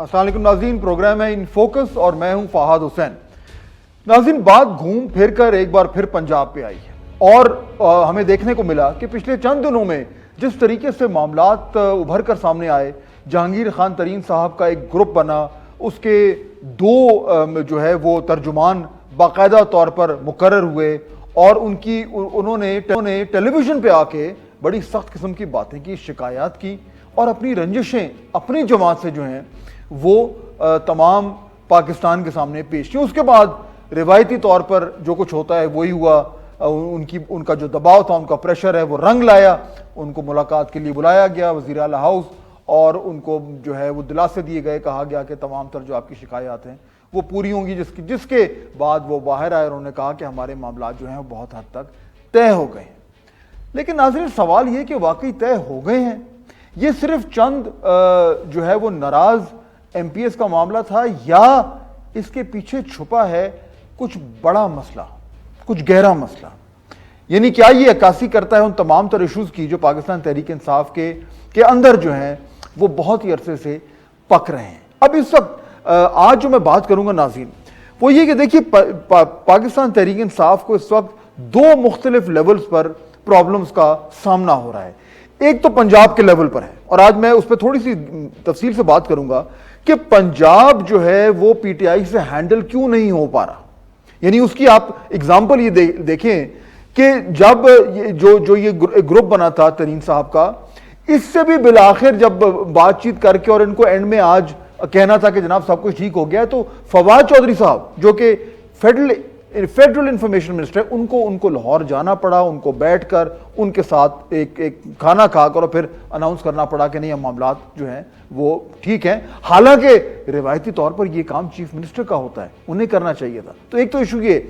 السلام علیکم ناظرین، پروگرام ہے ان فوکس اور میں ہوں فہد حسین۔ ناظرین، بات گھوم پھر کر ایک بار پھر پنجاب پہ آئی ہے اور ہمیں دیکھنے کو ملا کہ پچھلے چند دنوں میں جس طریقے سے معاملات ابھر کر سامنے آئے، جہانگیر خان ترین صاحب کا ایک گروپ بنا، اس کے دو جو ہے وہ ترجمان باقاعدہ طور پر مقرر ہوئے اور انہوں نے ٹیلی ویژن پہ آ کے بڑی سخت قسم کی باتیں کی، شکایات کی اور اپنی رنجشیں اپنی جماعت سے جو ہیں وہ تمام پاکستان کے سامنے پیش کی۔ اس کے بعد روایتی طور پر جو کچھ ہوتا ہے وہی ہوا، ان کا جو دباؤ تھا، ان کا پریشر ہے وہ رنگ لایا، ان کو ملاقات کے لیے بلایا گیا وزیر اعلیٰ ہاؤس اور ان کو جو ہے وہ دلاسے دیے گئے، کہا گیا کہ تمام تر جو آپ کی شکایات ہیں وہ پوری ہوں گی، جس کے بعد وہ باہر آئے اور انہوں نے کہا کہ ہمارے معاملات جو ہیں وہ بہت حد تک طے ہو گئے ہیں۔ لیکن ناظرین، سوال یہ کہ واقعی طے ہو گئے ہیں؟ یہ صرف چند جو ہے وہ ناراض ایم پی ایس کا معاملہ تھا یا اس کے پیچھے چھپا ہے کچھ بڑا مسئلہ، کچھ گہرا مسئلہ؟ یعنی کیا یہ عکاسی کرتا ہے ان تمام تر ایشوز کی جو پاکستان تحریک انصاف کے اندر جو ہیں وہ بہت ہی عرصے سے پک رہے ہیں؟ اب اس وقت آج جو میں بات کروں گا ناظرین وہ یہ کہ دیکھیے پاکستان تحریک انصاف کو اس وقت دو مختلف لیولز پر پرابلمز کا سامنا ہو رہا ہے۔ ایک تو پنجاب کے لیول پر ہے اور آج میں اس پہ تھوڑی سی تفصیل سے بات کروں گا کہ پنجاب جو ہے وہ پی ٹی آئی سے ہینڈل کیوں نہیں ہو پا رہا۔ یعنی اس کی آپ اگزامپل یہ دیکھیں کہ جب جو یہ گروپ بنا تھا ترین صاحب کا، اس سے بھی بالآخر جب بات چیت کر کے اور ان کو اینڈ میں آج کہنا تھا کہ جناب سب کچھ ٹھیک ہو گیا ہے، تو فواد چودھری صاحب جو کہ فیڈرل انفارمیشن منسٹر، ان کو لاہور جانا پڑا، ان کو بیٹھ کر ان کے ساتھ ایک کھانا کھا کر اور پھر اناؤنس کرنا پڑا کہ نہیں، ہم معاملات جو ہیں وہ ٹھیک ہیں، حالانکہ روایتی طور پر یہ کام چیف منسٹر کا ہوتا ہے، انہیں کرنا چاہیے تھا۔ تو ایک تو ایشو یہ،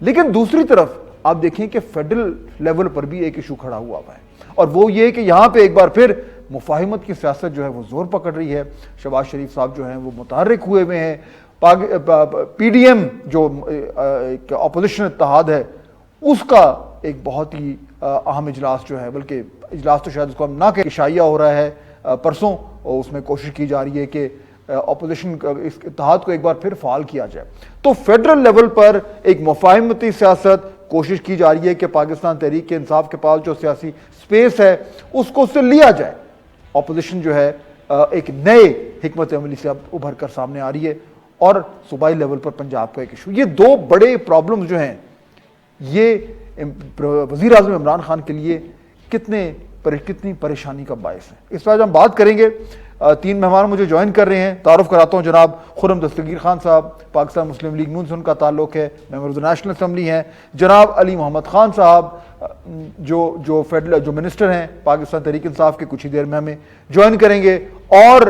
لیکن دوسری طرف آپ دیکھیں کہ فیڈرل لیول پر بھی ایک ایشو کھڑا ہوا ہے اور وہ یہ کہ یہاں پہ ایک بار پھر مفاہمت کی سیاست جو ہے وہ زور پکڑ رہی ہے۔ شہباز شریف صاحب جو ہیں وہ متحرک ہوئے ہیں، پی ڈی ایم جو ایک اپوزیشن اتحاد ہے اس کا ایک بہت ہی اہم اجلاس جو ہے، بلکہ اجلاس تو شاید اس کو ہم نہ کہ شائعہ ہو رہا ہے پرسوں، اور اس میں کوشش کی جا رہی ہے کہ اپوزیشن اس اتحاد کو ایک بار پھر فعال کیا جائے۔ تو فیڈرل لیول پر ایک مفاہمتی سیاست کوشش کی جا رہی ہے کہ پاکستان تحریک انصاف کے پاس جو سیاسی سپیس ہے اس کو اس سے لیا جائے۔ اپوزیشن جو ہے ایک نئے حکمت عملی سے اب ابھر کر سامنے آ رہی ہے اور صوبائی لیول پر پنجاب کا ایک ایشو۔ یہ دو بڑے پرابلمز جو ہیں یہ وزیر اعظم عمران خان کے لیے کتنی پریشانی کا باعث ہے۔ اس پر آج ہم بات کریں گے۔ تین مہمان مجھے جوائن کر رہے ہیں، تعارف کراتا ہوں۔ جناب خرم دستگیر خان صاحب، پاکستان مسلم لیگ نون سے ان کا تعلق ہے، member of the national assembly ہیں۔ جناب علی محمد خان صاحب جو منسٹر ہیں پاکستان تحریک انصاف کے، کچھ ہی دیر میں ہمیں جوائن کریں گے۔ اور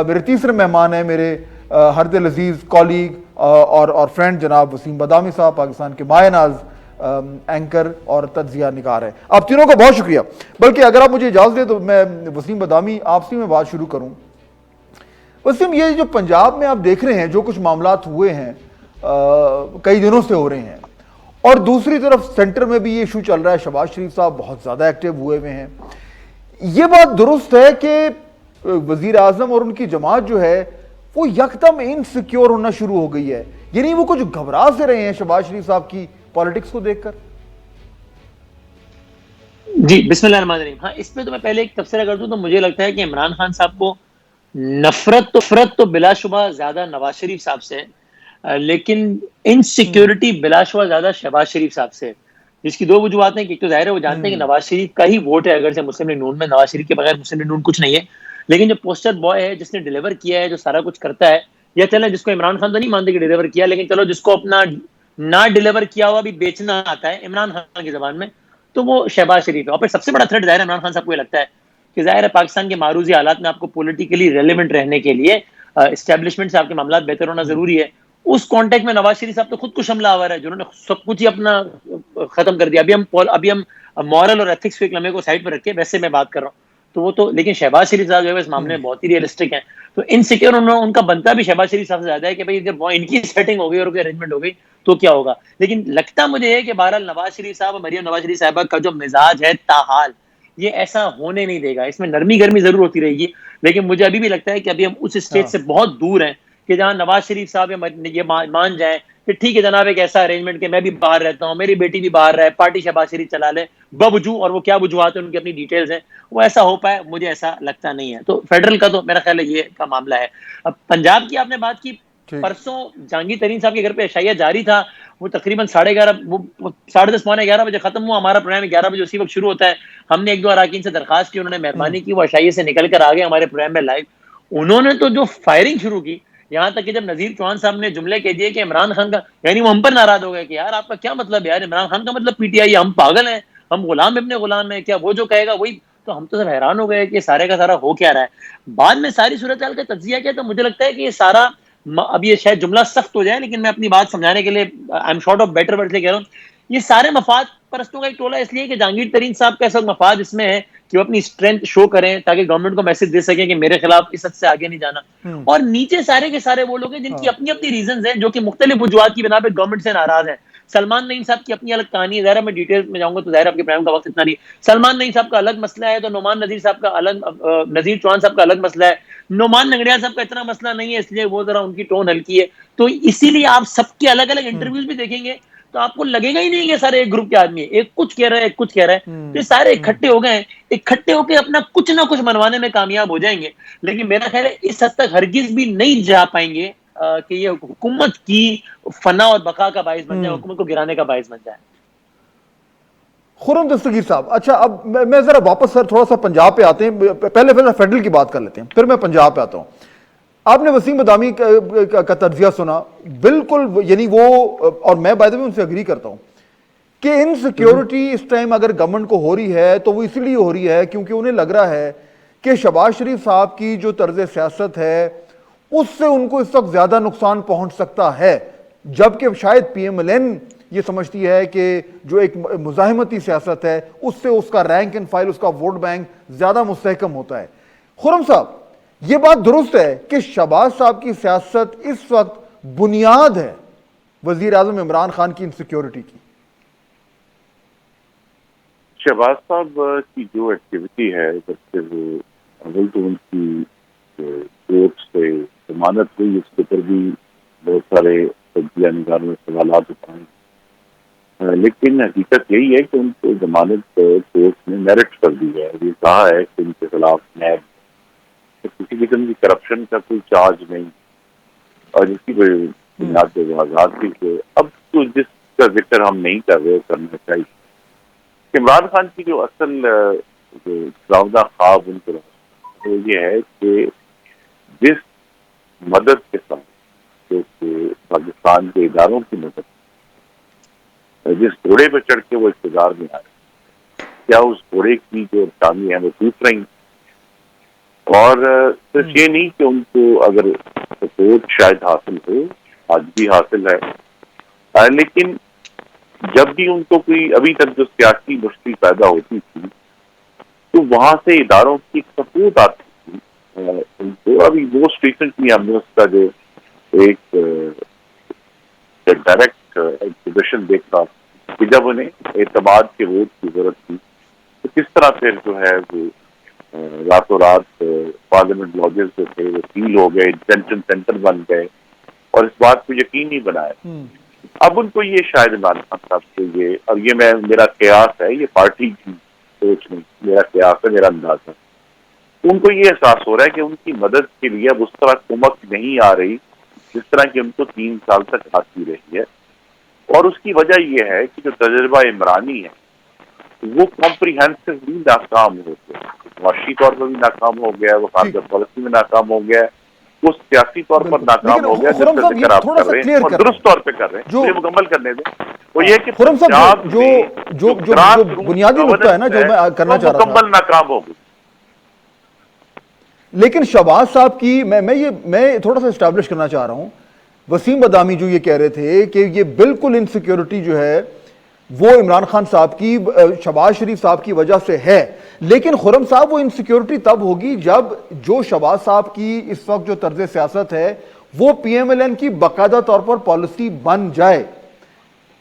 میرے تیسرے مہمان ہیں میرے ہر دل عزیز کولیگ اور فرینڈ جناب وسیم بادامی صاحب، پاکستان کے مایہ ناز اینکر اور تجزیہ نگار ہے۔ آپ تینوں کا بہت شکریہ۔ بلکہ اگر آپ مجھے اجازت دیں تو میں وسیم بادامی آپ سے میں بات شروع کروں۔ وسیم، یہ جو پنجاب میں آپ دیکھ رہے ہیں جو کچھ معاملات ہوئے ہیں کئی دنوں سے ہو رہے ہیں، اور دوسری طرف سینٹر میں بھی یہ ایشو چل رہا ہے، شہباز شریف صاحب بہت زیادہ ایکٹیو ہوئے ہیں، یہ بات درست ہے کہ وزیر اعظم اور ان کی جماعت جو ہے وہ یکدم انسیکیور ہونا شروع ہو گئی ہے؟ یعنی وہ کچھ گھبرا سے رہے ہیں شہباز شریف صاحب کی پالیٹکس کو دیکھ کر؟ جی بسم اللہ الرحمن الرحیم۔ ہاں، اس پہ تو میں پہلے ایک تبصرہ کر دوں تو مجھے لگتا ہے کہ عمران خان صاحب کو نفرت تو بلا شبہ زیادہ نواز شریف صاحب سے ہے، لیکن انسیکیورٹی بلا شبہ زیادہ شہباز شریف صاحب سے، جس کی دو وجوہات ہیں کہ ایک تو ظاہر ہے وہ جانتے ہیں کہ نواز شریف کا ہی ووٹ ہے، اگر سے مسلم لیگ نون میں نواز شریف کے بغیر مسلم لیگ نون کچھ نہیں ہے، لیکن جو پوسٹر بوائے ہے جس نے ڈیلیور کیا ہے، جو سارا کچھ کرتا ہے، یا چلیں جس کو عمران خان تو نہیں مانتے کہ ڈیلیور کیا، لیکن چلو جس کو اپنا نہ ڈیلیور کیا ہوا بھی بیچنا آتا ہے عمران خان کی زبان میں، تو وہ شہباز شریف ہے۔ اور پھر سب سے بڑا تھریٹ ظاہر ہے عمران خان صاحب کو یہ لگتا ہے کہ ظاہر ہے پاکستان کے معروضی حالات میں آپ کو پولیٹیکلی ریلیونٹ رہنے کے لیے اسٹیبلشمنٹ سے آپ کے معاملات بہتر ہونا ضروری ہے۔ اس کانٹیکٹ میں نواز شریف صاحب تو خود کچھ حملہ آور ہے، جنہوں نے سب کچھ ہی اپنا ختم کر دیا۔ ابھی ہم مورل اور ایتھکس کے ایک لمحے کو سائڈ پہ رکھ کے ویسے میں بات کر رہا ہوں، تو وہ تو لیکن شہباز شریف صاحب جو ہے اس معاملے میں بہت ہی ریئلسٹک ہیں، تو انسیکیور ان کا بنتا بھی شہباز شریف صاحب سے زیادہ ہے کہ بھائی اگر ان کی سیٹنگ ہو گئی اور کوئی ارینجمنٹ ہو گئی تو کیا ہوگا۔ لیکن لگتا مجھے ہے کہ بہرحال نواز شریف صاحب اور مریم نواز شریف صاحبہ کا جو مزاج ہے تاحال یہ ایسا ہونے نہیں دے گا. اس میں نرمی گرمی ضرور ہوتی رہے گی, لیکن مجھے ابھی بھی لگتا ہے کہ ابھی ہم اس اسٹیج سے بہت دور ہیں کہ جہاں نواز شریف صاحب یہ مان جائیں کہ ٹھیک ہے جناب ایک ایسا ارینجمنٹ کہ میں بھی باہر رہتا ہوں, میری بیٹی بھی باہر رہے, پارٹی شہباز شریف چلا لے بوجو, اور وہ کیا وجوہات ہیں ان کی اپنی ڈیٹیلز ہیں, وہ ایسا ہو پائے مجھے ایسا لگتا نہیں ہے. تو فیڈرل کا تو میرا خیال ہے یہ کا معاملہ ہے. اب پنجاب کی آپ نے بات کی, پرسوں جہانگیر ترین صاحب کے گھر پہ عشائیہ جاری تھا, وہ تقریباً 10:30 پونے 11 بجے ختم ہوا. ہمارا پروگرام 11 بجے اسی وقت شروع ہوتا ہے. ہم نے ایک دو اراکین سے درخواست کی, انہوں نے مہربانی کی, وہ عشائیے سے نکل کر آگے ہمارے پروگرام میں لائیو. انہوں نے تو جو فائرنگ شروع کی, یہاں تک کہ جب نذیر چوہان صاحب نے جملے کہہ دیے کہ عمران خان کا, یعنی وہ ہم پر ناراض ہو گئے کہ یار آپ کا کیا مطلب ہے, یار عمران خان کا مطلب پی ٹی آئی, ہم پاگل ہیں, ہم غلام ابن غلام ہیں کیا, وہ جو کہے گا وہی. تو ہم تو سب حیران ہو گئے کہ سارے کا سارا ہو کیا رہا ہے. بعد میں ساری صورتحال کا تجزیہ کیا تو مجھے لگتا ہے کہ یہ سارا, اب یہ شاید جملہ سخت ہو جائے لیکن میں اپنی بات سمجھانے کے لیے I am short of better word سے کہہ رہا ہوں, یہ سارے مفاد پرستوں کا ایک ٹولہ اس لیے کہ جہانگیر ترین صاحب کا ایسا مفاد اس میں ہے کہ وہ اپنی اسٹرینتھ شو کریں تاکہ گورنمنٹ کو میسج دے سکیں کہ میرے خلاف اس حد سے آگے نہیں جانا. اور نیچے سارے کے سارے وہ لوگ ہیں جن کی اپنی اپنی ریزنز ہیں, جو کہ مختلف وجوہات کی بنا پہ گورنمنٹ سے ناراض ہیں. سلمان نعیم صاحب کی اپنی الگ کہانی ہے, ظاہر میں ڈیٹیل میں جاؤں گا تو ظاہر آپ کے پروگرام کا وقت اتنا نہیں. سلمان نعیم صاحب کا الگ مسئلہ ہے, تو نعمان نذیر صاحب کا الگ, نذیر چوہان صاحب کا الگ مسئلہ ہے. نعمان نگڑیال صاحب کا اتنا مسئلہ نہیں ہے, اس لیے وہ ذرا ان کی ٹون ہلکی ہے. تو اسی لیے آپ سب کے الگ الگ انٹرویوز بھی دیکھیں گے تو آپ کو لگے گا ہی نہیں کہ سارے ایک گروپ کے آدمی ہیں, ایک کچھ کہہ رہے ہیں ایک کچھ کہہ رہے ہیں. تو یہ سارے اکٹھے ہو گئے ہیں, اکٹھے ہو کے اپنا کچھ نہ کچھ منوانے میں کامیاب ہو جائیں گے. لیکن میرا خیال ہے اس حد تک ہرگز بھی نہیں جا پائیں گے کہ یہ حکومت کی فنا اور بقا کا باعث بن جائے, حکومت کو گرانے کا باعث بن جائے. خرم دستگیر صاحب, اچھا اب میں ذرا واپس سر تھوڑا سا پنجاب پہ آتے ہیں, پہلے فیڈرل کی بات کر لیتے ہیں, پھر میں پنجاب پہ آتا ہوں. آپ نے وسیم مدامی کا تجزیہ سنا, بالکل, یعنی وہ, اور میں بائی دی وے ان سے اگری کرتا ہوں کہ انسیکیورٹی اس ٹائم اگر گورنمنٹ کو ہو رہی ہے تو وہ اس لیے ہو رہی ہے کیونکہ انہیں لگ رہا ہے کہ شہباز شریف صاحب کی جو طرز سیاست ہے اس سے ان کو اس وقت زیادہ نقصان پہنچ سکتا ہے, جبکہ شاید پی ایم ایل این یہ سمجھتی ہے کہ جو ایک مزاحمتی سیاست ہے اس سے اس کا رینک اینڈ فائل, اس کا ووٹ بینک زیادہ مستحکم ہوتا ہے. خرم صاحب, یہ بات درست ہے کہ شہباز صاحب کی سیاست اس وقت بنیاد ہے وزیر اعظم عمران خان کی انسیکیورٹی کی؟ شہباز صاحب کی جو ایکٹیویٹی ہے, جب سے وہ اول تو ان کی کورٹ سے ضمانت ہوئی, اس کے اوپر بھی بہت سارے تجزیہ نگاروں میں سوالات اٹھائے, لیکن حقیقت یہی ہے کہ ان کو ضمانت کورٹ نے میرٹ کر دی ہے. یہ کہا ہے کہ ان کے خلاف نیب کسی قسم کی کرپشن کا کوئی چارج نہیں, اور جس کی بنیاد پہ وہ آزاد تھی. کہ اب تو جس کا ذکر ہم نہیں کر رہے کرنا چاہیے, عمران خان کی جو اصل ڈراؤنا خواب ان کو وہ یہ ہے کہ جس مدد کے ساتھ جو کہ پاکستان کے اداروں کی مدد, جس گھوڑے پہ چڑھ کے وہ اقتدار میں آئے, کیا اس گھوڑے کی جو ٹانگیں ہیں وہ ٹوٹ رہی ہیں. اور صرف یہ نہیں کہ ان کو اگر سپورٹ شاید حاصل ہو, آج بھی حاصل ہے, لیکن جب بھی ان کو کوئی ابھی تک جو سیاسی مشکل پیدا ہوتی تھی تو وہاں سے اداروں کی سپورٹ آتی تھی ان کو. ابھی موسٹ ریسنٹلی ہم نے اس کا جو ایک ڈائریکٹ ایگزیبیشن دیکھا کہ جب انہیں اعتماد کے ووٹ کی ضرورت تھی تو کس طرح پھر جو ہے وہ راتوں رات پارلیمنٹ لاجز جو تھے وہ سیل ہو گئے, ڈیٹینشن سینٹر بن گئے, اور اس بات کو یقینی بنایا. اب ان کو یہ شاید عمران خان صاحب سے یہ, اور یہ میرا قیاس ہے, یہ پارٹی کی سوچ نہیں, میرا قیاس ہے, میرا انداز ہے, ان کو یہ احساس ہو رہا ہے کہ ان کی مدد کے لیے اب اس طرح کمک نہیں آ رہی جس طرح کی ان کو 3 سال تک آتی رہی ہے. اور اس کی وجہ یہ ہے کہ جو تجربہ عمرانی ہے وہ کمپریہنسولی ناکام ہو گیا, معاشی طور پر بھی ناکام ہو گیا, وہ خارجہ پالیسی میں ناکام ہو گیا, وہ سیاسی طور پر ناکام ہو گیا, جس کا ذکر آپ کر رہے ہیں اور درست طور پہ کر رہے ہیں. مجھے مکمل کرنے دیں. وہ یہ کہ خرم صاحب جو بنیادی نقطہ ہے نا جو میں کرنا چاہ رہا تھا, مکمل ناکام ہو گئی. لیکن شہباز صاحب کی میں تھوڑا سا اسٹیبلش کرنا چاہ رہا ہوں. وسیم مدامی جو یہ کہہ رہے تھے کہ یہ بالکل انسیکیورٹی جو ہے وہ عمران خان صاحب کی, شہباز شریف صاحب کی وجہ سے ہے, لیکن خرم صاحب وہ انسیکیورٹی تب ہوگی جب جو شہباز صاحب کی اس وقت جو طرز سیاست ہے وہ پی ایم ایل این کی باقاعدہ طور پر پالیسی بن جائے.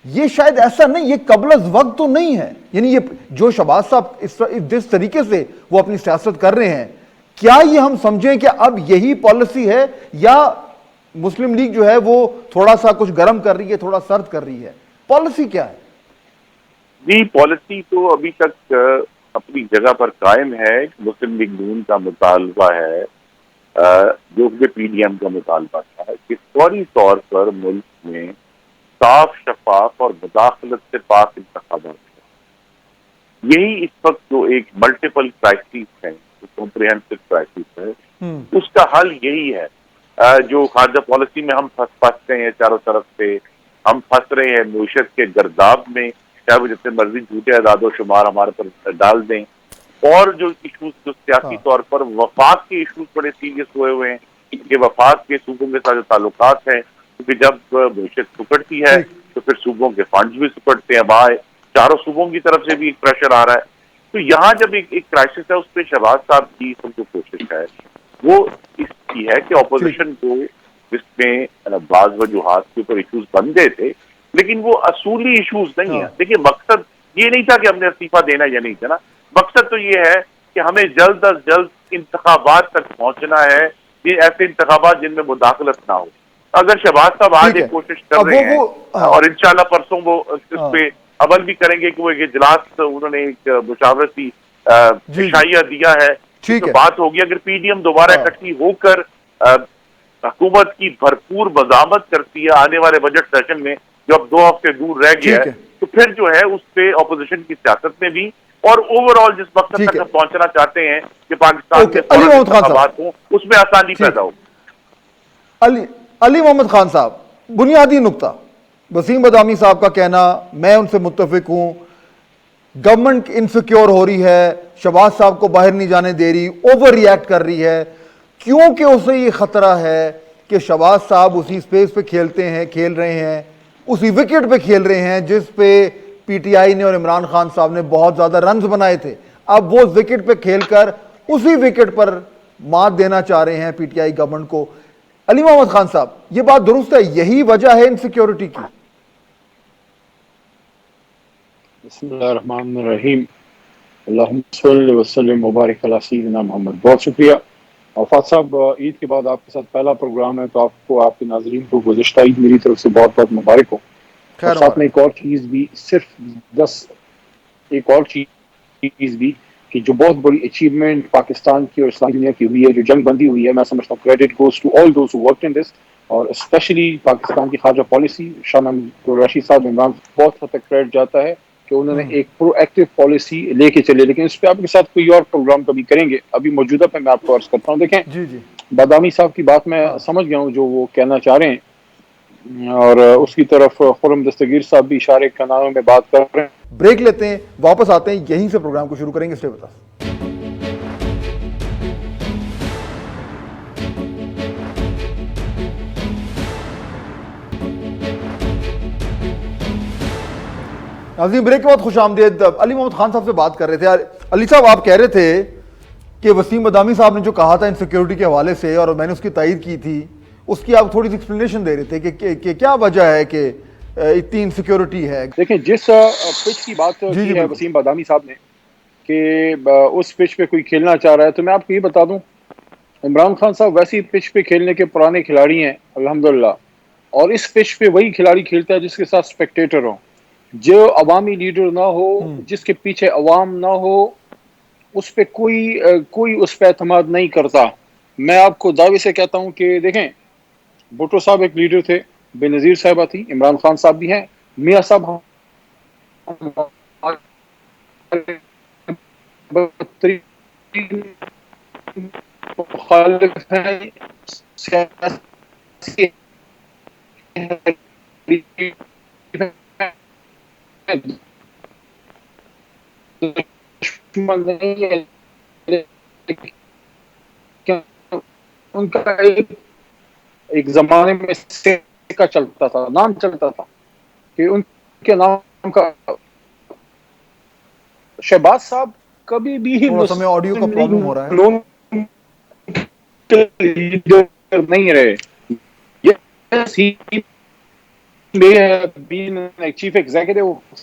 یہ شاید ایسا نہیں, یہ قبل از وقت تو نہیں ہے. یعنی یہ جو شہباز صاحب جس طریقے سے وہ اپنی سیاست کر رہے ہیں, کیا یہ ہم سمجھیں کہ اب یہی پالیسی ہے, یا مسلم لیگ جو ہے وہ تھوڑا سا کچھ گرم کر رہی ہے, تھوڑا سرد کر رہی ہے؟ پالیسی کیا ہے؟ جی پالیسی تو ابھی تک اپنی جگہ پر قائم ہے. مسلم لیگ نون کا مطالبہ ہے جو کہ پی ڈی ایم کا مطالبہ تھا کہ فوری طور پر ملک میں صاف شفاف اور مداخلت سے پاک انتخابات ہیں. یہی اس وقت جو ایک ملٹیپل کرائسس ہے, کمپریہنسو کرائسس ہے, اس کا حل یہی ہے. جو خارجہ پالیسی میں ہم پھنستے ہیں چاروں طرف سے, ہم پھنس رہے ہیں معیشت کے گرداب میں, چاہے وہ جتنے مرضی جھوٹے اعداد و شمار ہمارے پر ڈال دیں, اور جو ایشوز جو سیاسی طور پر وفاق کے ایشوز بڑے سیریس ہوئے ہیں کہ وفاق کے صوبوں کے ساتھ جو تعلقات ہیں, کیونکہ جب معیشت سکڑتی ہے تو پھر صوبوں کے فنڈز بھی سکڑتے ہیں, باہر چاروں صوبوں کی طرف سے بھی ایک پریشر آ رہا ہے. تو یہاں جب ایک کرائسس ہے, اس پہ شہباز صاحب کی سب جو کوشش ہے وہ اس کی ہے کہ اپوزیشن کو, جس میں بعض وجوہات کے اوپر ایشوز بن گئے تھے لیکن وہ اصولی ایشوز نہیں ہیں. دیکھیے مقصد یہ نہیں تھا کہ ہم نے استعفیٰ دینا یا نہیں دینا, مقصد تو یہ ہے کہ ہمیں جلد از جلد انتخابات تک پہنچنا ہے, یہ ایسے انتخابات جن میں مداخلت نہ ہو. اگر شہباز صاحب آج ایک کوشش کر رہے ہیں اور انشاءاللہ پرسوں وہ اس پہ عمل بھی کریں گے کہ وہ ایک اجلاس انہوں نے ایک مشاورتی اشاعیہ دیا ہے, تو بات ہوگی. اگر پی ڈی ایم دوبارہ اکٹھی ہو کر حکومت کی بھرپور مزاحمت کرتی ہے آنے والے بجٹ سیشن میں جو اب 2 ہفتے دور رہ گیا ہے, تو پھر جو ہے اس پہ اپوزیشن کی سیاست میں بھی اور اوور آل جس مقصد تک ہم پہنچنا چاہتے ہیں کہ پاکستان کے انتخابات ہوں, اس میں آسانی پیدا ہو. علی محمد خان صاحب, بنیادی نقطہ, وسیم بادامی صاحب کا کہنا میں ان سے متفق ہوں, گورنمنٹ انسیکیور ہو رہی ہے, شہباز صاحب کو باہر نہیں جانے دے رہی, اوور ری ایکٹ کر رہی ہے, کیونکہ اسے یہ خطرہ ہے کہ شہباز صاحب اسی سپیس پہ کھیل رہے ہیں, اسی وکٹ پہ کھیل رہے ہیں جس پہ پی ٹی آئی نے اور عمران خان صاحب نے بہت زیادہ رنز بنائے تھے. اب وہ وکٹ پہ کھیل کر اسی وکٹ پر مات دینا چاہ رہے ہیں پی ٹی آئی گورنمنٹ کو. علی محمد خان صاحب, یہ بات درست ہے, یہی وجہ ہے انسیکیورٹی کی؟ بسم اللہ الرحمن الرحیم, اللہم صلی وسلم مبارک علی سیدنا محمد. بہت شکریہ آفات صاحب. عید کے بعد آپ کے ساتھ پہلا پروگرام ہے, تو آپ کو, آپ کے ناظرین کو گزشتہ عید میری طرف سے بہت بہت مبارک ہو. اور ساتھ میں ایک اور چیز بھی, صرف ایک اور چیز بھی کہ جو بہت بڑی اچیومنٹ پاکستان کی اور اسلامی دنیا کی ہوئی ہے, جو جنگ بندی ہوئی ہے, میں سمجھتا ہوں credit goes to all those who worked in this, اور اسپیشلی پاکستان کی خارجہ پالیسی, شاہ محمود رشید صاحب, عمران, بہت حد تک کریڈٹ جاتا ہے کہ انہوں نے ایک پرو ایکٹیو پالیسی لے کے چلے. لیکن اس پہ آپ کے ساتھ کوئی اور پروگرام کبھی کریں گے, ابھی موجودہ پہ میں آپ کو عرض کرتا ہوں. دیکھیں بادامی صاحب کی بات میں سمجھ گیا ہوں جو وہ کہنا چاہ رہے ہیں, اور اس کی طرف خرم دستگیر صاحب بھی اشارے کناروں میں بات کر رہے ہیں. بریک لیتے ہیں, واپس آتے ہیں, یہیں سے پروگرام کو شروع کریں گے. اسٹے وتھ اس. ناظرین بریک کے بعد خوش آمدید. علی محمد خان صاحب سے بات کر رہے تھے. علی صاحب, آپ کہہ رہے تھے کہ وسیم بادامی صاحب نے جو کہا تھا انسیکیورٹی کے حوالے سے, اور میں نے اس کی تائید کی تھی, اس کی آپ تھوڑی سی ایکسپلینیشن دے رہے تھے کہ کیا وجہ ہے کہ اتنی انسیکیورٹی ہے. دیکھیں جس پچ کی بات کی ہے وسیم بادامی صاحب نے کہ اس پچ پہ کوئی کھیلنا چاہ رہا ہے, تو میں آپ کو یہ بتا دوں, عمران خان صاحب ویسی پچ پہ کھیلنے کے پرانے کھلاڑی ہیں الحمدللہ, اور اس پچ پہ وہی کھلاڑی کھیلتا ہے جس کے ساتھ اسپیکٹیٹر ہوں, جو عوامی لیڈر نہ ہو, جس کے پیچھے عوام نہ ہو, اس پہ کوئی اس پہ اعتماد نہیں کرتا. میں آپ کو دعوے سے کہتا ہوں کہ دیکھیں, بھٹو صاحب ایک لیڈر تھے, بے نظیر صاحبہ تھی, عمران خان صاحب بھی ہیں, میاں صاحب مخالف ہیں, سیاسی دشمن نہیں ہے, ان کا ایک زمانے میں کا چلتا تھا, نام چلتا تھا کہ ان کے نام کا شہباز صاحب کبھی بھی آڈیو کا پرابلم ہو رہا ہے, لیڈر نہیں رہے. being a chief executive of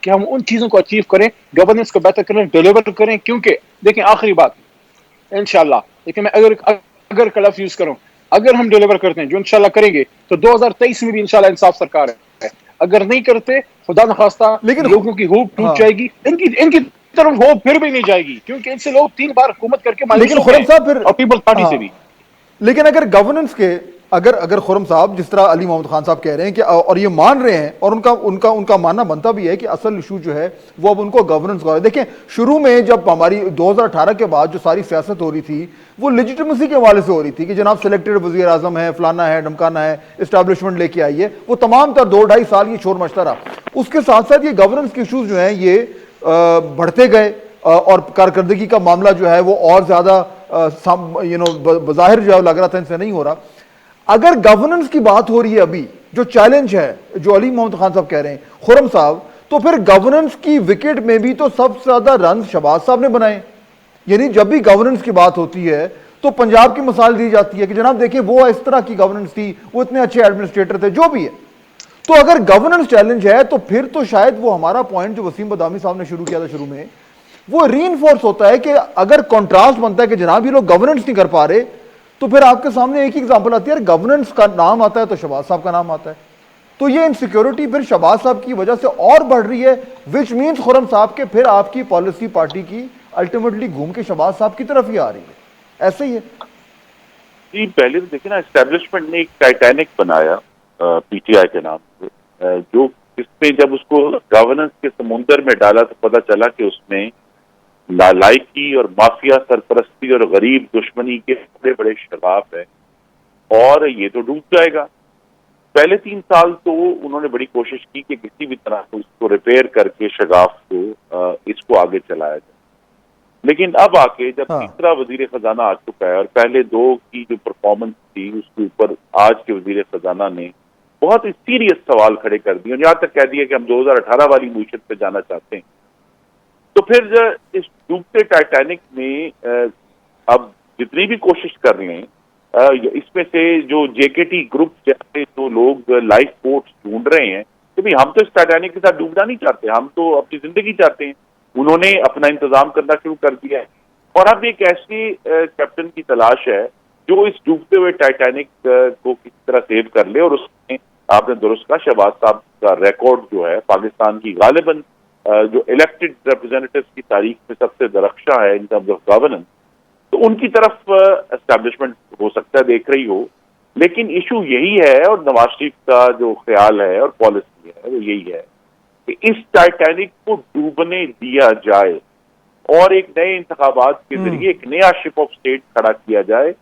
کہ ہم ان چیزوں کو اچیو کریں, گورننس کو بہتر کریں, ڈیلیور کریں. کیونکہ دیکھیں آخری بات انشاءاللہ, لیکن میں اگر کا لفظ یوز کروں, اگر ہم ڈیلیور کرتے ہیں جو انشاءاللہ کریں گے تو 2023 میں بھی انشاءاللہ انصاف سرکار ہے. اگر نہیں کرتے خدا نخواستہ لیکن لوگوں کی ہوپ ٹوٹ ہاں جائے گی, ان کی طرف ہوپ پھر بھی نہیں جائے گی, کیونکہ ان سے لوگ 3 بار حکومت کر کے مایوس لیکن ہو گئے خرم صاحب پھر اور پیپل پارٹی ہاں سے بھی. لیکن اگر گورننس کے اگر خرم صاحب جس طرح علی محمد خان صاحب کہہ رہے ہیں کہ اور یہ مان رہے ہیں اور ان کا ماننا بنتا بھی ہے کہ اصل ایشو جو ہے وہ اب ان کو گورننس کا ہے. دیکھیں شروع میں جب ہماری 2018 کے بعد جو ساری سیاست ہو رہی تھی وہ لیجیٹمیسی کے حوالے سے ہو رہی تھی کہ جناب سلیکٹڈ وزیر اعظم ہے, فلانا ہے, ڈمکانا ہے, اسٹیبلشمنٹ لے کے آئی ہے, وہ تمام تر 2-2.5 سال یہ شور مچتا رہا. اس کے ساتھ ساتھ یہ گورننس کے ایشوز جو ہیں یہ بڑھتے گئے اور کارکردگی کا معاملہ جو ہے وہ اور زیادہ بظاہر جو ہے لگ رہا تھا ان سے نہیں ہو رہا. اگر گورننس کی بات ہو رہی ہے ابھی جو چیلنج ہے جو علی محمد خان صاحب کہہ رہے ہیں خرم صاحب, تو پھر گورننس کی وکٹ میں بھی تو سب سے زیادہ رنز شہباز صاحب نے بنائے. یعنی جب بھی گورننس کی بات ہوتی ہے تو پنجاب کی مثال دی جاتی ہے کہ جناب دیکھیں وہ اس طرح کی گورننس تھی, وہ اتنے اچھے ایڈمنسٹریٹر تھے, جو بھی ہے. تو اگر گورننس چیلنج ہے تو پھر تو شاید وہ ہمارا پوائنٹ جو وسیم بدامی صاحب نے شروع کیا تھا شروع میں, وہ ری انفورس ہوتا ہے کہ اگر کنٹراسٹ بنتا ہے کہ جناب یہ لوگ گورننس نہیں کر پا رہے, تو پھر آپ کے سامنے ایک ہی ایگزامپل آتی ہے, گورننس کا نام آتا ہے تو شہباز صاحب کا نام آتا ہے. تو یہ انسیکیورٹی پھر شہباز صاحب کی وجہ سے اور بڑھ رہی ہے, وچ مینس خرم صاحب کے پھر آپ کی پالیسی پارٹی کی الٹیمیٹلی گھوم کے شہباز صاحب کی طرف ہی آ رہی ہے. ایسے ہی ہے جی. پہلے تو دیکھیں نا, اسٹیبلشمنٹ نے ایک ٹائٹینک بنایا پی ٹی آئی کے نام سے, جو اس میں جب اس کو گورننس کے سمندر میں ڈالا تو پتہ چلا کہ اس میں لالائکی اور مافیا سرپرستی اور غریب دشمنی کے بڑے بڑے شغاف ہیں, اور یہ تو ڈوب جائے گا. پہلے 3 سال تو انہوں نے بڑی کوشش کی کہ کسی بھی طرح اس کو ریپیئر کر کے شغاف کو اس کو آگے چلایا جائے. لیکن اب آ کے جب تیسرا وزیر خزانہ آ چکا ہے اور پہلے 2 کی جو پرفارمنس تھی اس کے اوپر آج کے وزیر خزانہ نے بہت ہی سیریس سوال کھڑے کر دیے, اور یہاں تک کہہ دیا کہ ہم 2018 والی معیشت پہ جانا چاہتے ہیں. تو پھر اس ڈوبتے ٹائٹینک میں اب جتنی بھی کوشش کر رہے ہیں, اس میں سے جو جے کے ٹی گروپ جیسے جو لوگ لائف بوٹس ڈھونڈ رہے ہیں کہ بھائی ہم تو اس ٹائٹینک کے ساتھ ڈوبنا نہیں چاہتے, ہم تو اپنی زندگی چاہتے ہیں. انہوں نے اپنا انتظام کرنا شروع کر دیا ہے, اور اب ایک ایسی کیپٹن کی تلاش ہے جو اس ڈوبتے ہوئے ٹائٹینک کو کس طرح سیو کر لے. اور اس میں آپ نے درست کہا, شہباز صاحب کا ریکارڈ جو ہے پاکستان کی غالباً جو الیکٹڈ ریپرزینٹیوز کی تاریخ میں سب سے درخشاں ہے ان ٹرمز آف گورننس, تو ان کی طرف اسٹیبلشمنٹ ہو سکتا ہے دیکھ رہی ہو. لیکن ایشو یہی ہے, اور نواز شریف کا جو خیال ہے اور پالیسی ہے وہ یہی ہے کہ اس ٹائٹینک کو ڈوبنے دیا جائے اور ایک نئے انتخابات کے ذریعے ایک نیا شپ آف اسٹیٹ کھڑا کیا جائے,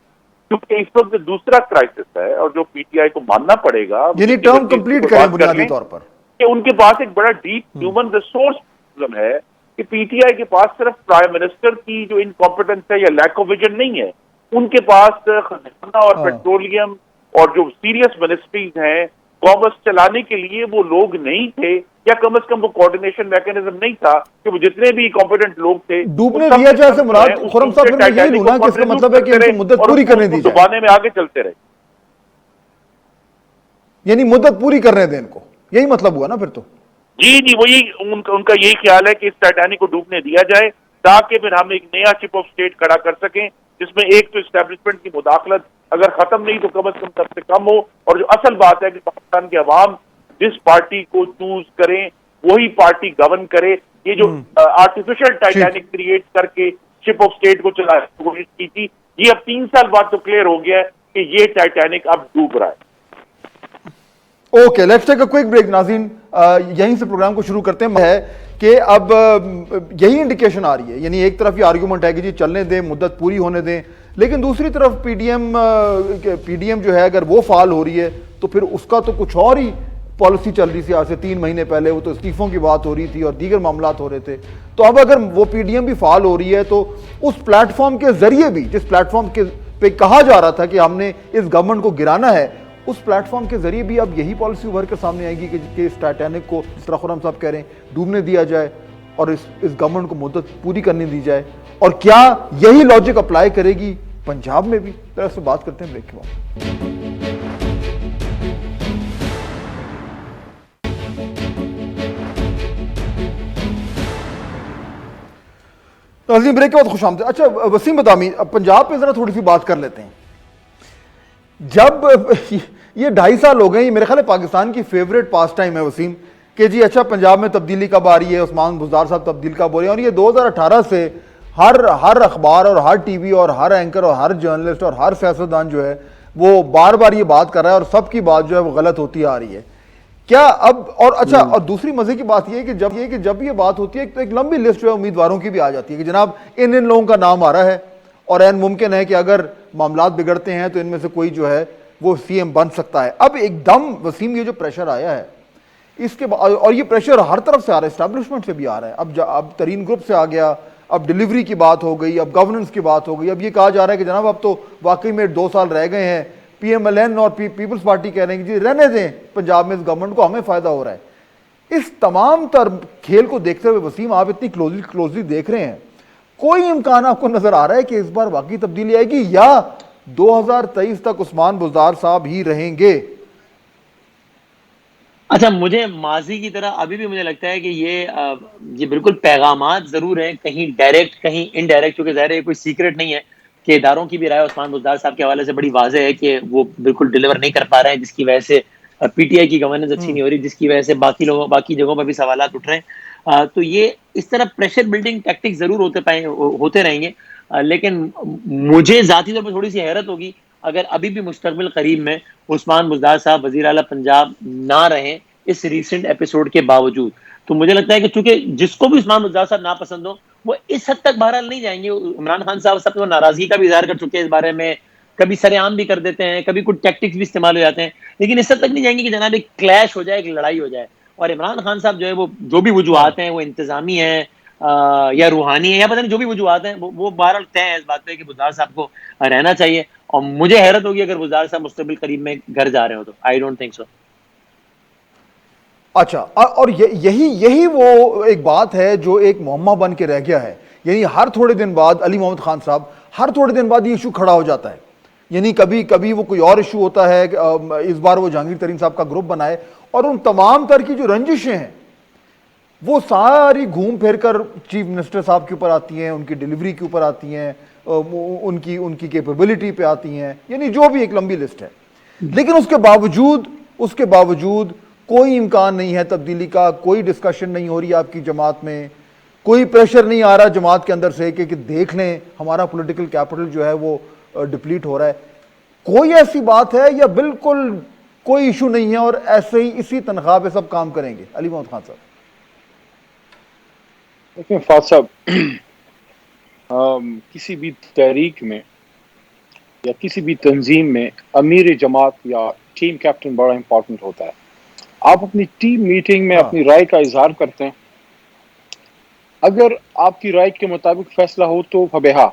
کیونکہ اس وقت دوسرا کرائسس ہے اور جو پی ٹی آئی کو ماننا پڑے گا, یعنی ٹرم کمپلیٹ کریں بنیادی طور پر, کہ ان کے پاس ایک بڑا ڈیپ ہیومن ریسورس پرابلم ہے کہ پی ٹی آئی کے پاس صرف پرائم منسٹر کی جو انکمپیٹنس ہے یا لیک آف ویژن نہیں ہے, ان کے پاس خزانہ اور پیٹرولیم اور جو سیریس منسٹریز ہیں کامرس چلانے کے لیے وہ لوگ نہیں تھے, یا کم از کم وہ کوارڈینیشن میکینزم نہیں تھا کہ وہ جتنے بھی کمپیٹنٹ لوگ تھے ڈوبنے دیا جائے. سے مراد خرم صاحب پھر میں یہی لوں نا کہ اس کا مطلب ہے کہ ان کو مدت پوری کرنے دی جائے, ڈبانے میں آگے چلتے رہے, یعنی مدت پوری کرنے دیں ان کو, یہی مطلب ہوا نا پھر تو. جی وہی ان کا یہی خیال ہے کہ اس ٹائٹینک کو ڈوبنے دیا جائے تاکہ پھر ہم ایک نیا شپ آف اسٹیٹ کھڑا کر سکیں, جس میں ایک تو اسٹیبلشمنٹ کی مداخلت اگر ختم نہیں تو کم از کم سب سے کم ہو, اور جو اصل بات ہے کہ پاکستان کے عوام جس پارٹی کو چوز کریں وہی پارٹی گورن کرے. یہ جو آرٹیفیشل ٹائٹینک کریٹ کر کے شپ آف اسٹیٹ کو چلانے کی کوشش کی تھی, یہ اب 3 سال بعد تو کلیئر ہو گیا ہے کہ یہ ٹائٹینک اب ڈوب رہا ہے. Okay, let's take a quick break. ناظرین یہیں سے پروگرام کو شروع کرتے ہیں. ہے کہ اب یہی انڈیکیشن آ رہی ہے, یعنی ایک طرف یہ آرگیومنٹ ہے کہ جی چلنے دیں, مدت پوری ہونے دیں, لیکن دوسری طرف پی ڈی ایم جو ہے اگر وہ فعال ہو رہی ہے تو پھر اس کا تو کچھ اور ہی پالیسی چل رہی تھی. آج سے 3 مہینے پہلے وہ تو استعفوں کی بات ہو رہی تھی اور دیگر معاملات ہو رہے تھے. تو اب اگر وہ پی ڈی ایم بھی فعال ہو رہی ہے تو اس پلیٹ فارم کے ذریعے بھی, جس پلیٹ فارم کے پہ کہا جا رہا تھا کہ ہم نے اس گورنمنٹ کو گرانا ہے, اس پلیٹ فارم کے ذریعے بھی اب یہی پالیسی ابھر کر سامنے آئے گی کہ اس ٹائٹینک کو جس طرح خرم صاحب کہہ رہے ہیں ڈوبنے دیا جائے اور اس گورنمنٹ کو مدت پوری کرنے دی جائے, اور کیا یہی لاجک اپلائی کرے گی پنجاب میں بھی؟ طرح سے بات کرتے ہیں بریک کے بعد. ناظرین بریک کے بعد خوش آمدید. اچھا وسیم بدامی, پنجاب پہ ذرا تھوڑی سی بات کر لیتے ہیں. جب یہ 2.5 سال ہو گئے, یہ میرے خیال ہے پاکستان کی فیوریٹ پاس ٹائم ہے وسیم, کہ جی اچھا پنجاب میں تبدیلی کب آ رہی ہے, عثمان بزدار صاحب تبدیل کب ہو رہی ہے. اور یہ 2018 سے ہر اخبار اور ہر ٹی وی اور ہر اینکر اور ہر جرنلسٹ اور ہر سیاستدان جو ہے وہ بار بار یہ بات کر رہا ہے, اور سب کی بات جو ہے وہ غلط ہوتی آ رہی ہے. کیا اب اور اچھا, اور دوسری مزے کی بات یہ ہے کہ جب یہ بات ہوتی ہے تو ایک لمبی لسٹ جو ہے امیدواروں کی بھی آ جاتی ہے کہ جناب ان لوگوں کا نام آ رہا ہے, اور عین ممکن ہے کہ اگر معاملات بگڑتے ہیں تو ان میں سے کوئی جو ہے وہ سی ایم بن سکتا ہے. اب ایک دم وسیم یہ جو پریشر آیا ہے اس کے اور یہ پریشر ہر طرف سے آ رہا ہے, اسٹیبلشمنٹ سے بھی آ رہا ہے, اب ترین گروپ سے آ گیا, اب ڈیلیوری کی بات ہو گئی, اب گورننس کی بات ہو گئی, اب یہ کہا جا رہا ہے کہ جناب اب تو واقعی میں 2 سال رہ گئے ہیں. پی ایم ایل این اور پیپلز پارٹی کہہ رہے ہیں کہ جی رہنے دیں پنجاب میں اس گورنمنٹ کو, ہمیں فائدہ ہو رہا ہے. اس تمام تر کھیل کو دیکھتے ہوئے وسیم آپ اتنی کلوزلی دیکھ رہے ہیں, کوئی امکان آپ کو نظر آ رہا ہے کہ اس بار واقعی تبدیلی آئے گی, یا 2023 تک عثمان بزدار صاحب ہی رہیں گے؟ اچھا, مجھے ماضی کی طرح ابھی بھی مجھے لگتا ہے کہ یہ بالکل پیغامات ضرور ہیں, کہیں ڈائریکٹ کہیں انڈائریکٹ, کیونکہ ظاہر ہے کوئی سیکرٹ نہیں ہے کہ اداروں کی بھی رائے عثمان بزدار صاحب کے حوالے سے بڑی واضح ہے کہ وہ بالکل ڈیلیور نہیں کر پا رہے ہیں, جس کی وجہ سے پی ٹی آئی کی گورننس اچھی نہیں ہو رہی, جس کی وجہ سے باقی جگہوں پہ بھی سوالات اٹھ رہے ہیں. تو یہ اس طرح پریشر بلڈنگ ٹیکٹک ضرور ہوتے رہیں گے, لیکن مجھے ذاتی طور پر تھوڑی سی حیرت ہوگی اگر ابھی بھی مستقبل قریب میں عثمان بزدار صاحب وزیر اعلیٰ پنجاب نہ رہیں اس ریسنٹ ایپیسوڈ کے باوجود. تو مجھے لگتا ہے کہ چونکہ جس کو بھی عثمان بزدار صاحب ناپسند ہو وہ اس حد تک بہرحال نہیں جائیں گے. عمران خان صاحب سب ناراضگی کا بھی اظہار کر چکے ہیں اس بارے میں, کبھی سر عام بھی کر دیتے ہیں, کبھی کچھ ٹیکٹکس بھی استعمال ہو جاتے ہیں, لیکن اس حد تک نہیں جائیں گے کہ جناب ایک کلیش ہو جائے, ایک لڑائی ہو جائے. اور عمران خان صاحب جو ہے وہ جو بھی وجوہات ہیں وہ انتظامی ہیں یا روحانی ہے یا پتہ نہیں جو بھی وجوہات ہیں وہ بہرحال طے ہے اس بات پہ کہ بزدار صاحب کو رہنا چاہیے. اور مجھے حیرت ہوگی اگر بزدار صاحب مستقبل قریب میں گھر جا رہے ہو تو. I don't think so. اچھا, اور یہی وہ ایک بات ہے جو ایک معمہ بن کے رہ گیا ہے. یعنی ہر تھوڑے دن بعد علی محمد خان صاحب, ہر تھوڑے دن بعد یہ ایشو کھڑا ہو جاتا ہے. یعنی کبھی وہ کوئی اور ایشو ہوتا ہے, اس بار وہ جہانگیر ترین صاحب کا گروپ بنائے, اور ان تمام تر کی جو رنجشیں ہیں وہ ساری گھوم پھر کر چیف منسٹر صاحب کے اوپر آتی ہیں, ان کی ڈیلیوری کے اوپر آتی ہیں, ان کی کیپیبلٹی پہ آتی ہیں, یعنی جو بھی ایک لمبی لسٹ ہے. لیکن اس کے باوجود کوئی امکان نہیں ہے تبدیلی کا, کوئی ڈسکشن نہیں ہو رہی آپ کی جماعت میں, کوئی پریشر نہیں آ رہا جماعت کے اندر سے کہ دیکھ لیں ہمارا پولیٹیکل کیپٹل جو ہے وہ ڈپلیٹ ہو رہا ہے. کوئی ایسی بات ہے یا بالکل کوئی ایشو نہیں ہے اور ایسے ہی اسی تنخواہ پہ سب کام کریں گے؟ علی محمد خان صاحب. دیکھیں فاض صاحب, کسی بھی تحریک میں یا کسی بھی تنظیم میں امیر جماعت یا ٹیم کیپٹن بڑا امپورٹنٹ ہوتا ہے. آپ اپنی ٹیم میٹنگ میں اپنی رائے کا اظہار کرتے ہیں, اگر آپ کی رائے کے مطابق فیصلہ ہو تو فبہا,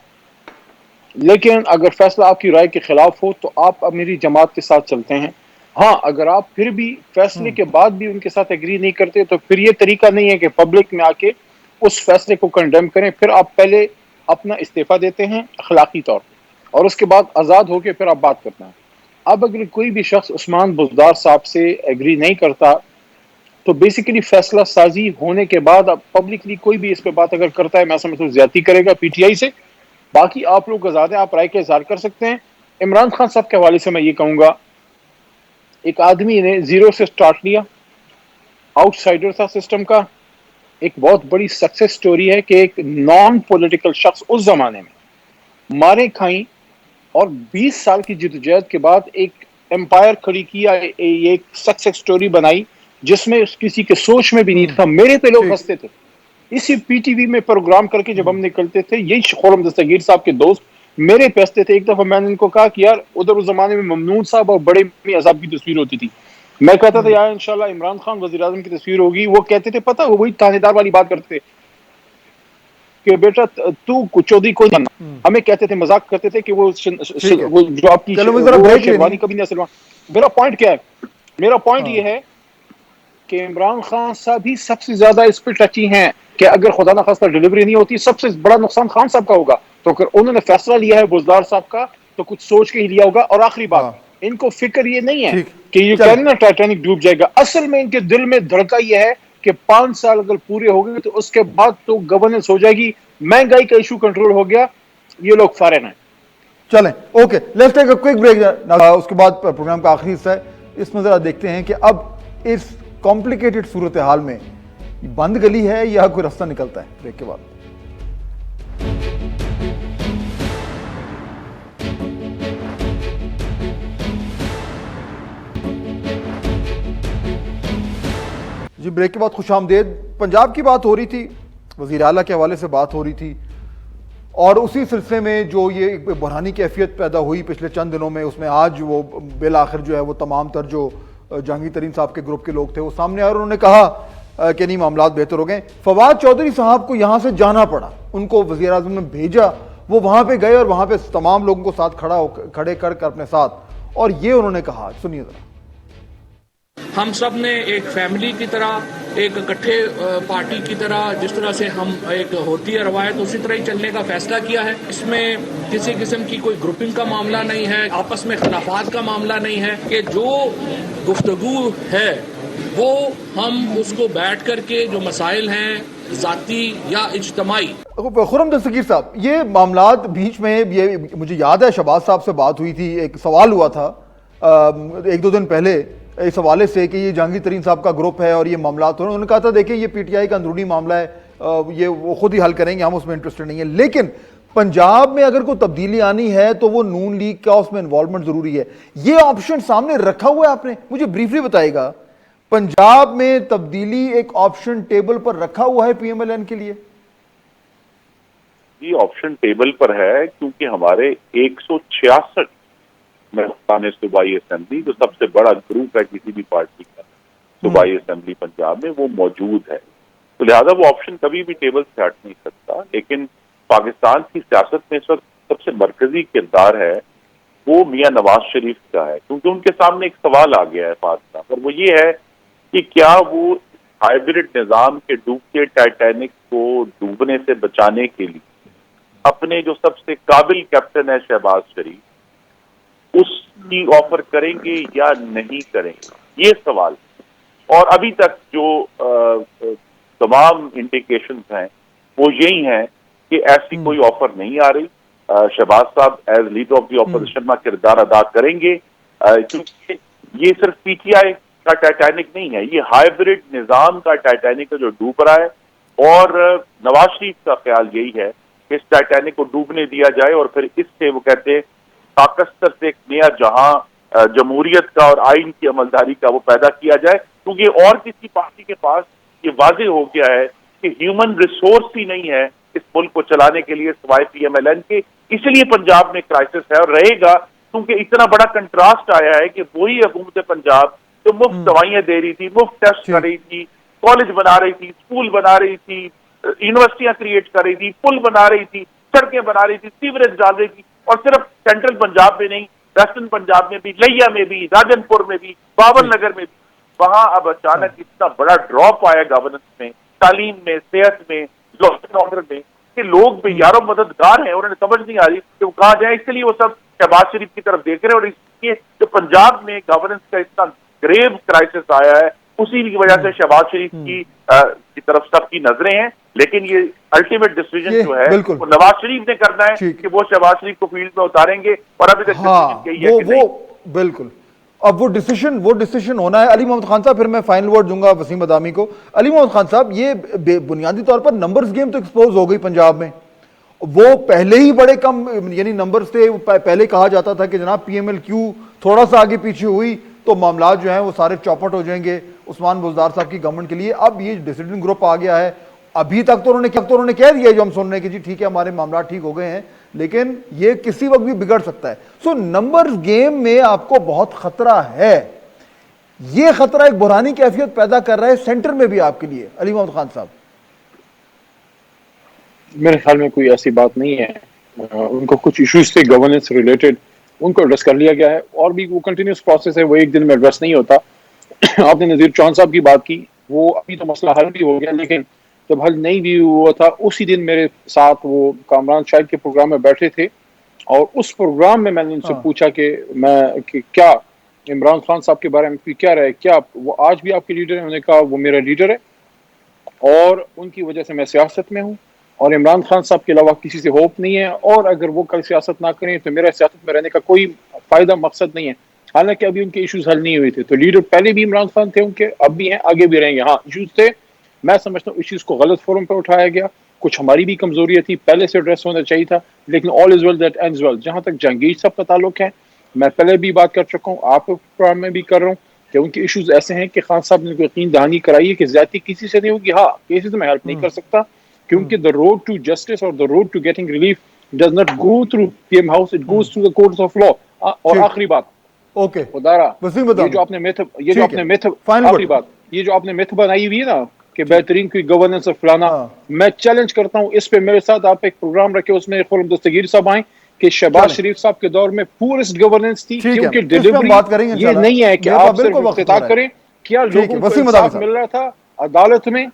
لیکن اگر فیصلہ آپ کی رائے کے خلاف ہو تو آپ امیری جماعت کے ساتھ چلتے ہیں. ہاں, اگر آپ پھر بھی فیصلے کے بعد بھی ان کے ساتھ ایگری نہیں کرتے تو پھر یہ طریقہ نہیں ہے کہ پبلک میں آ کے اس فیصلے کو کنڈیم کریں. پھر آپ پہلے اپنا استعفیٰ دیتے ہیں اخلاقی طور پہ, اور اس کے بعد آزاد ہو کے پھر آپ بات کرتے ہیں. اب اگر کوئی بھی شخص عثمان بزدار صاحب سے ایگری نہیں کرتا تو بیسیکلی فیصلہ سازی ہونے کے بعد اب پبلکلی کوئی بھی اس پہ بات اگر کرتا ہے, میں سمجھتا ہوں زیادتی کرے گا پی ٹی آئی سے. باقی آپ لوگ آزاد ہیں, آپ رائے کا اظہار کر سکتے ہیں. عمران خان صاحب کے حوالے سے میں یہ کہوں گا, ایک آدمی نے زیرو سے سٹارٹ لیا, آؤٹ سائڈر تھا سسٹم کا. ایک بہت بڑی سکسیس سٹوری ہے کہ ایک نان پولیٹیکل شخص اس زمانے میں مارے کھائیں اور 20 سال کی جدوجہد کے بعد ایک امپائر کھڑی کیا, ایک سکسیس سٹوری بنائی جس میں کسی کے سوچ میں بھی نہیں تھا. میرے پہ لوگ ہنستے تھے اسی پی ٹی وی میں پروگرام کر کے جب ہم نکلتے تھے, یہی خرم دستگیر صاحب کے دوست میرے پہ ہنستے تھے. ایک دفعہ میں نے ان کو کہا کہ یار ادھر اس زمانے میں ممنون صاحب اور بڑے عذاب کی تصویر ہوتی تھی, میں کہتا تھا یار انشاءاللہ عمران خان وزیر اعظم کی تصویر ہوگی. وہ کہتے تھے پتہ وہ وہی تھانے دار والی بات کرتے تھے کہ بیٹا تو چودھری کوئی نہیں, ہمیں کہتے تھے مذاق کرتے تھے کہ وہ جو آپ کی شیروانی کبھی نہیں سلوا. میرا پوائنٹ کیا ہے, میرا پوائنٹ یہ ہے کہ عمران خان صاحب ہی سب سے زیادہ اس پہ ٹچی ہیں کہ اگر خدا نہ خواستہ ڈیلیوری نہیں ہوتی سب سے بڑا نقصان خان صاحب کا ہوگا. تو اگر انہوں نے فیصلہ لیا ہے بزدار صاحب کا تو کچھ سوچ کے ہی لیا ہوگا. اور آخری بات, ان کو فکر یہ نہیں ہے کہ یہ کہنا ٹائٹینک ڈوب جائے گا, اصل میں ان کے دل میں دھڑکا یہ ہے کہ 5 سال اگر پورے ہو گئے تو اس کے بعد تو گورننس ہو جائے گی, مہنگائی کا ایشو کنٹرول ہو گیا, یہ لوگ فارن ہیں. چلیں okay, let's take a quick break. اس کے بعد پروگرام کا آخری حصہ ہے, اس میں ذرا دیکھتے ہیں کہ اب اس کمپلیکیٹڈ صورتحال میں بند گلی ہے یا کوئی راستہ نکلتا ہے. بریک کے بعد جی, بریک کے بعد خوش آمدید. پنجاب کی بات ہو رہی تھی, وزیر اعلیٰ کے حوالے سے بات ہو رہی تھی, اور اسی سلسلے میں جو یہ ایک بحرانی کیفیت پیدا ہوئی پچھلے چند دنوں میں, اس میں آج وہ بالآخر جو ہے وہ تمام تر جو جہانگیر ترین صاحب کے گروپ کے لوگ تھے وہ سامنے آئے اور انہوں نے کہا کہ نہیں معاملات بہتر ہو گئے. فواد چودھری صاحب کو یہاں سے جانا پڑا, ان کو وزیر اعظم نے بھیجا, وہ وہاں پہ گئے اور وہاں پہ تمام لوگوں کو ساتھ کھڑے کر اپنے ساتھ, اور یہ انہوں نے کہا, سنیے ذرا. ہم سب نے ایک فیملی کی طرح, ایک اکٹھے پارٹی کی طرح, جس طرح سے ہم ایک ہوتی ہے روایت اسی طرح ہی چلنے کا فیصلہ کیا ہے. اس میں کسی قسم کی کوئی گروپنگ کا معاملہ نہیں ہے, آپس میں اختلافات کا معاملہ نہیں ہے, کہ جو گفتگو ہے وہ ہم اس کو بیٹھ کر کے جو مسائل ہیں ذاتی یا اجتماعی. خرم دستگیر صاحب, یہ معاملات بیچ میں, یہ مجھے یاد ہے شہباز صاحب سے بات ہوئی تھی, ایک سوال ہوا تھا 1-2 دن پہلے اس حوالے سے کہ یہ جہانگیر ترین صاحب کا گروپ ہے اور یہ معاملات ہو رہے ہیں. انہوں نے کہا تھا دیکھیں یہ پی ٹی آئی کا اندرونی معاملہ ہے, یہ وہ خود ہی حل کریں گے, ہم اس میں انٹرسٹڈ نہیں ہیں. لیکن پنجاب میں اگر کوئی تبدیلی آنی ہے تو وہ نون لیگ کا اس میں انوالومنٹ ضروری ہے. یہ آپشن سامنے رکھا ہوا ہے آپ نے, مجھے بریفلی بتائے گا, پنجاب میں تبدیلی ایک آپشن ٹیبل پر رکھا ہوا ہے پی ایم ایل این کے لیے؟ جی آپشن ٹیبل پر ہے, کیونکہ ہمارے 166 ممبران صوبائی اسمبلی, جو سب سے بڑا گروپ ہے کسی بھی پارٹی کا صوبائی اسمبلی پنجاب میں, وہ موجود ہے. تو لہذا وہ آپشن کبھی بھی ٹیبل سے ہٹ نہیں سکتا. لیکن پاکستان کی سیاست میں اس وقت سب سے مرکزی کردار ہے وہ میاں نواز شریف کا ہے, کیونکہ ان کے سامنے ایک سوال آ گیا ہے فاصلہ, اور وہ یہ ہے کہ کیا وہ ہائیبرڈ نظام کے ڈوبتے ٹائٹینک کو ڈوبنے سے بچانے کے لیے اپنے جو سب سے قابل کیپٹن ہے شہباز شریف, اس کی آفر کریں گے یا نہیں کریں گے, یہ سوال. اور ابھی تک جو تمام انڈیکیشنز ہیں وہ یہی ہیں کہ ایسی کوئی آفر نہیں آ رہی. شہباز صاحب as leader of the opposition میں کردار ادا کریں گے, کیونکہ یہ صرف پی ٹی آئی کا ٹائٹینک نہیں ہے, یہ ہائیبرڈ نظام کا ٹائٹینک ہے جو ڈوب رہا ہے. اور نواز شریف کا خیال یہی ہے کہ اس ٹائٹینک کو ڈوبنے دیا جائے اور پھر اس سے وہ کہتے ہیں پاکستان سے ایک نیا جہاں جمہوریت کا اور آئین کی عملداری کا وہ پیدا کیا جائے. کیونکہ اور کسی پارٹی کے پاس یہ واضح ہو گیا ہے کہ ہیومن ریسورس ہی نہیں ہے اس ملک کو چلانے کے لیے سوائے پی ایم ایل این کے. اس لیے پنجاب میں کرائسس ہے اور رہے گا, کیونکہ اتنا بڑا کنٹراسٹ آیا ہے کہ وہی حکومت پنجاب جو مفت دوائیاں دے رہی تھی, مفت ٹیسٹ کر رہی تھی, کالج بنا رہی تھی, اسکول بنا رہی تھی, یونیورسٹیاں کریٹ کر رہی تھی, پل بنا رہی تھی, سڑکیں بنا رہی تھی, سیوریج ڈال رہی تھی, اور صرف سینٹرل پنجاب میں نہیں, ویسٹرن پنجاب میں بھی, لیا میں بھی, راجن پور میں بھی, باول نگر میں بھی, وہاں اب اچانک اتنا بڑا ڈراپ آیا گورننس میں, تعلیم میں, صحت میں, لا اینڈ آرڈر میں, کہ لوگ بھی یارو مددگار ہیں, انہوں نے سمجھ نہیں آ رہی کہ وہ کہاں جائیں. اس لیے وہ سب شہباز شریف کی طرف دیکھ رہے ہیں, اور اس لیے جو پنجاب میں گورننس کا اتنا گریو کرائسس آیا ہے اسی کی وجہ سے شہباز شریف کی طرف سب کی نظریں ہیں. لیکن یہ الٹیمیٹ ڈیسیژن جو ہے وہ نواز شریف نے کرنا ہے کہ وہ شہباز شریف کو فیلڈ میں اتاریں گے, اور ابھی تک ڈیسیژن یہی ہے کہ نہیں. بالکل, اب وہ ڈیسیشن ہونا ہے. علی محمد خان صاحب, پھر میں فائنل ورڈ دوں گا وسیم ادامی کو. علی محمد خان صاحب, یہ بنیادی طور پر نمبرز گیم تو ایکسپوز ہو گئی پنجاب میں. وہ پہلے ہی بڑے کم یعنی نمبرز تھے. پہلے کہا جاتا تھا کہ جناب پی ایم ایل کیو تھوڑا سا آگے پیچھے ہوئی تو معاملات جو ہیں وہ سارے چوپٹ ہو جائیں گے عثمان بزدار صاحب کی گورنمنٹ کے لیے. اب یہ ڈیسیڈنگ گروپ آ گیا ہے. ابھی تک تو انہوں نے کہہ دیا جو ہم سن رہے ہیں کہ جی ٹھیک ہے ہمارے معاملات ٹھیک ہو گئے ہیں, لیکن یہ کسی وقت بھی بگڑ سکتا ہے. سو نمبرز گیم میں آپ کو بہت خطرہ ہے. یہ خطرہ ایک بحرانی کیفیت پیدا کر رہا ہے سینٹر میں بھی آپ کے لیے. علی محمد خان صاحب, میرے خیال میں کوئی ایسی بات نہیں ہے. ان کو کچھ ایشوز تھے گورننس ریلیٹڈ, ان کو ایڈریس کر لیا گیا ہے, اور بھی وہ کنٹینیوس پروسیس ہے, وہ ایک دن میں ایڈریس نہیں ہوتا. آپ نے نذیر چوہان صاحب کی بات کی, وہ ابھی تو مسئلہ حل بھی ہو گیا, لیکن جب حل نہیں بھی ہوا تھا اسی دن میرے ساتھ وہ کامران شاہد کے پروگرام میں بیٹھے تھے, اور اس پروگرام میں نے ان سے پوچھا کہ کیا عمران خان صاحب کے بارے میں کیا رہے, کیا وہ آج بھی آپ کے لیڈر ہیں؟ انہوں نے کہا وہ میرا لیڈر ہے, اور ان کی وجہ سے میں سیاست میں ہوں، اور عمران خان صاحب کے علاوہ کسی سے ہوپ نہیں ہے، اور اگر وہ کل سیاست نہ کریں تو میرا سیاست میں رہنے کا کوئی فائدہ مقصد نہیں ہے۔ حالانکہ ابھی ان کے ایشوز حل نہیں ہوئے تھے، تو لیڈر پہلے بھی عمران خان تھے ان کے، اب بھی ہیں، آگے بھی رہیں گے۔ ہاں ایشوز تھے، میں سمجھتا ہوں ایشوز کو غلط فورم پہ اٹھایا گیا، کچھ ہماری بھی کمزوریاں تھی، پہلے سے ایڈریس ہونا چاہیے تھا، لیکن آل از ویل دیٹ اینڈز ویل۔ جہاں تک جہانگیر صاحب کا تعلق ہے، میں پہلے بھی بات کر چکا ہوں، آپ کے پروگرام میں بھی کر رہا ہوں کہ ان کے ایشوز ایسے ہیں کہ خان صاحب نے ان کو یقین دہانی کرائی ہے کہ زیادتی کسی سے نہیں ہوگی۔ ہاں کیسز میں ہیلپ نہیں کر سکتا کیونکہ the road to justice اور the road to getting relief does not go through PM House, it goes through the courts of law۔ اور آخری بات، اوکے خدارا، وسیم یہ بدامی، جو آپ نے میتھ، یہ جو ٹھیک آپ ہے، نے میتھ، فائنل آخری ورڈ۔ بات، یہ جو آپ نے میتھ بنائی ہوئی ہے نا کہ بہترین کوئی گورننس اور فلانا، ہاں۔ میں چیلنج کرتا ہوں اس پہ میرے ساتھ آپ ایک پروگرام رکھے، اس میں خرم دستگیر صاحب آئیں کہ شہباز چلیں، شریف صاحب کے دور میں پورسٹ گورننس تھی، ٹھیک ہے، کیونکہ اس پہ ہم ڈیلیوری بات کریں گے یہ انشاءاللہ۔ نہیں ہے کہ میرے پاس آپ صرف بالکل وقت افتتاح ہو رہا ہے۔ کریں، کیا ٹھیک ہے، لوگوں کو وسیم بدامی انصاف صاحب، مل رہا تھا عدالت میں،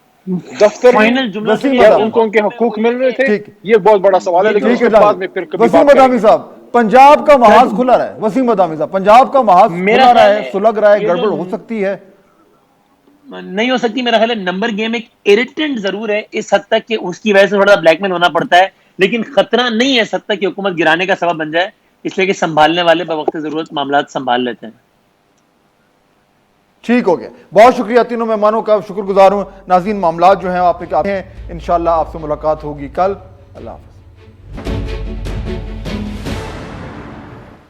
دفتر میں، فائنل جملہ وسیم سنیے، کیا بدامی، ان کو ان کے حقوق مل رہے تھے؟ ٹھیک، یہ بہت بڑا سوال ہے، یہ لیکن جو- اس ٹھیک کے ہے بعد میں پھر کبھی وسیم بات کریں بدامی گے۔ صاحب، پنجاب کا محاذ کھلا رہا ہے، وسیم بدامی صاحب، پنجاب کا محاذ میرا کھلا رہا خیال ہے، ہے سلگ رہا ہے، یہ جو گڑبڑ ہو سکتی ہے۔ نہیں ہو سکتی، میرا خیال ہے نمبر گیم ایک اریٹنٹ ضرور ہے اس حد تک کہ اس کی وجہ سے تھوڑا بلیک میل ہونا پڑتا ہے، لیکن خطرہ نہیں ہے اس حد تک کہ حکومت گرانے کا سبب بن جائے، اس لیے کہ سنبھالنے والے بوقت ضرورت معاملات سنبھال لیتے ہیں۔ ٹھیک ہو گیا، بہت شکریہ تینوں مہمانوں کا، شکر گزار ہوں۔ ناظرین، معاملات جو ہیں آپ نے انشاءاللہ آپ سے ملاقات ہوگی کل۔ اللہ حافظ۔